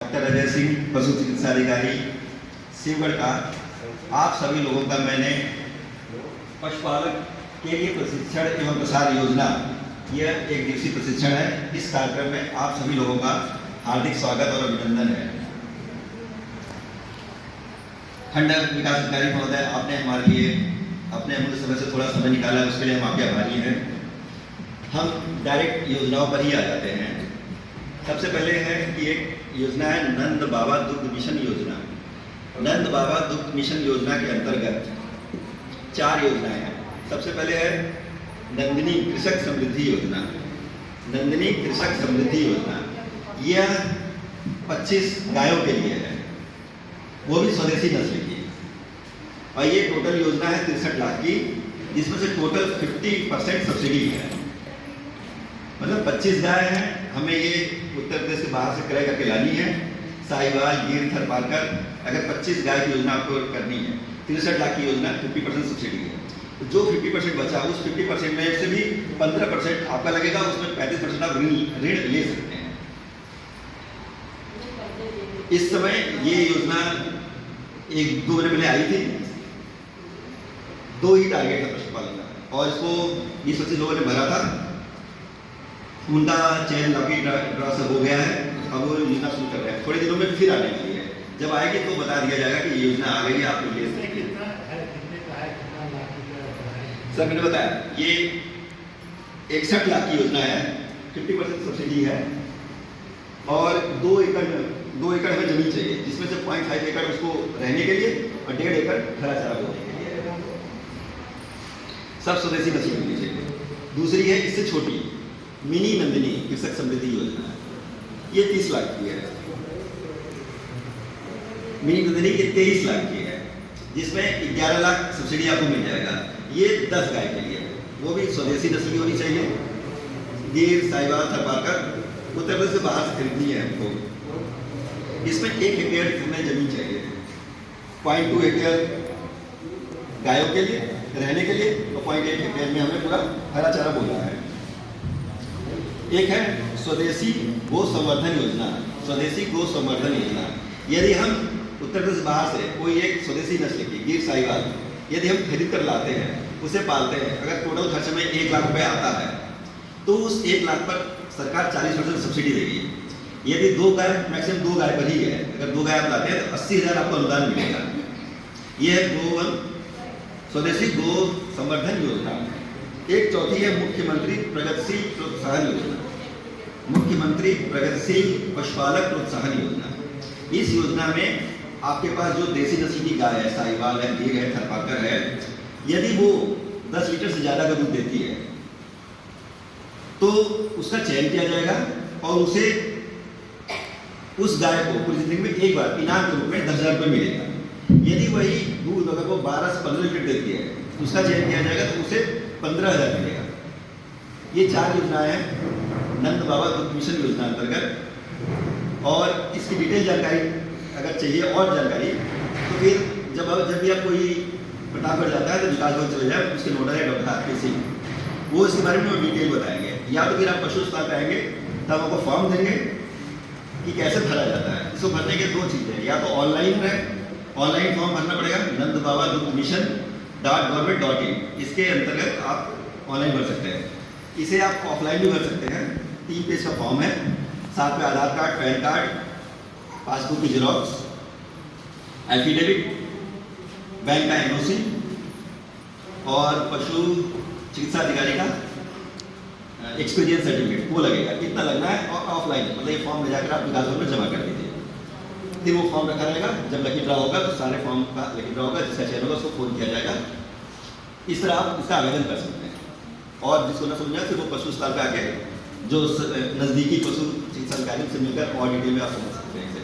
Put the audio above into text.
Doctor Ajay Singh, पशु चिकित्सा अधिकारी शिवगढ़ का आप सभी लोगों का मैंने पशुपालक के लिए प्रशिक्षण एवं प्रसार योजना, यह एक दिवसीय प्रशिक्षण है। इस कार्यक्रम में आप सभी लोगों का हार्दिक स्वागत और अभिनंदन है। खंड विकास अधिकारी महोदय, आपने हमारे लिए अपने अमूल्य समय से थोड़ा समय निकाला, उसके लिए हम आपके आभारी हैं। हम डायरेक्ट योजनाओं पर ही आ जाते हैं। सबसे पहले है कि एक योजना है नंद बाबा दुग्ध मिशन योजना। नंद बाबा दुग्ध मिशन योजना के अंतर्गत 4 योजनाएं हैं। सबसे पहले है नंदिनी कृषक समृद्धि योजना। नंदिनी कृषक समृद्धि योजना यह 25 गायों के लिए है, वो भी स्वदेशी नस्ल की, और ये टोटल योजना है 63 लाख की, जिसमें से टोटल 50% सब्सिडी है। मतलब 25 गाय हैं, हमें ये उत्तर प्रदेश के बाहर से क्रय करके लानी है। साहिवाल, गिर, थरपारकर, अगर 25 गाय की योजना आपको करनी है, 63 लाख की योजना, 50% सब्सिडी है। तो जो 50% बचा, उस 50% में से भी 15% आपका लगेगा, उसमें 35% आप ऋण ले सकते हैं। इस समय ये योजना 1-2 महीने पहले आई थी। 2 ही टारगेट था पशुपालन का, और इसको 20-25 लोगों ने भरा था। कुंडा, चैन, लॉकी ड्रा सब हो गया है। अब वो योजना शुरू कर रहे हैं, थोड़े दिनों में फिर आने वाली है। जब आएगी तो बता दिया जाएगा कि ये योजना आ गई है, आप ले सकते हैं। सर मैंने बताया ये 61 लाख की योजना है, 50% सब्सिडी है, और 2 एकड़ हमें जमीन चाहिए, जिसमें से 0.5 एकड़ उसको रहने के लिए और 1.5 एकड़ हरा चारा बोने के लिए। सब स्वदेशी नस्ल होनी चाहिए। दूसरी है इससे छोटी मिनी नंदिनी कृषक समृद्धि योजना, ये 30 लाख की है। मिनी नंदिनी ये 23 लाख की है, जिसमें 11 लाख सब्सिडी आपको मिल जाएगा। ये 10 गाय के लिए, वो भी स्वदेशी नस्ल की होनी चाहिए। गिर, साहिवाल, थरपारकर उत्तर प्रदेश से बाहर से खरीदनी है हमको। इसमें 1 हेक्टेयर हमें जमीन चाहिए, 0.2 हेक्टेयर गायों के लिए रहने के लिए, और 0.1 हेक्टेयर में हमें पूरा हरा चारा बोलना है। एक है स्वदेशी गो संवर्धन योजना। स्वदेशी गो संवर्धन योजना, यदि हम उत्तर प्रदेश बाहर से कोई एक स्वदेशी नस्ल की गिर, साहिवाल यदि हम खरीद कर लाते हैं, उसे पालते हैं, अगर टोटल खर्च में 1 लाख रुपए आता है, तो उस 1 लाख पर सरकार 40% सब्सिडी देगी। यदि 2 गाय, मैक्सिमम 2 गाय पर ही है, अगर 2 गाय आप लाते हैं तो 80,000 आपको अनुदान मिलेगा। यह है गोवन स्वदेशी गो संवर्धन योजना। एक चौथी है मुख्यमंत्री प्रगतिशील प्रोत्साहन योजना। मुख्यमंत्री प्रगतिशील पशुपालक प्रोत्साहन योजना। इस योजना में आपके पास जो देसी नस्ल की गाय है, साहिवाल है, गिर है, थरपारकर है, यदि वो 10 लीटर से ज़्यादा का दूध देती है, तो उसका चयन किया जाएगा और उसे उस गाय को पूरी जिंदगी में एक बार इनाम के रूप में 10,000 रुपये मिलेगा। यदि वही दूध अगर वो 12 से 15 लीटर देती है, तो उसका चयन किया जाएगा, तो उसे 15,000 मिलेगा। ये 4 योजनाएं हैं नंद बाबा दुग्ध मिशन योजना अंतर्गत। और इसकी डिटेल जानकारी अगर चाहिए और जानकारी, तो फिर जब भी आप कोई प्रतापगढ़ जाता है तो विकास भवन चले जाए, उसके नोडल है डॉक्टर आर के सिंह, वो इसके बारे में डिटेल बताएंगे। या तो फिर आप पशु अस्पताल पे आएंगे, तब आपको फॉर्म देंगे कि कैसे भरा जाता है। इसको भरने के 2 चीज़ें, या तो ऑनलाइन है, ऑनलाइन फॉर्म भरना पड़ेगा नंद बाबा दुग्ध मिशन .gov.in, इसके अंतर्गत आप ऑनलाइन भर सकते हैं। इसे आप ऑफलाइन भी भर सकते हैं। 3 पेज का फॉर्म है, साथ में आधार कार्ड, पैन कार्ड, पासबुक की जेरॉक्स, एफिडेविट, बैंक का एनओसी और पशु चिकित्सा अधिकारी का एक्सपीरियंस सर्टिफिकेट, वो लगेगा। कितना लगना है, और ऑफलाइन, मतलब ये फॉर्म ले जाकर आप विकास भवन में जमा कर दीजिए। फिर वो फॉर्म रखा रहेगा, जब लकी ड्रा होगा तो सारे फॉर्म का लकी ड्रा होगा, जिसका चयन होगा उसको फोन किया जाएगा। इस तरह आप इसका आवेदन कर सकते हैं। और जिसको ना समझ आए, फिर वो पशु अस्पताल पे आके जो नज़दीकी पशु चिकित्सा अधिकारी से मिलकर और डिटेल में आप समझ सकते हैं इसे।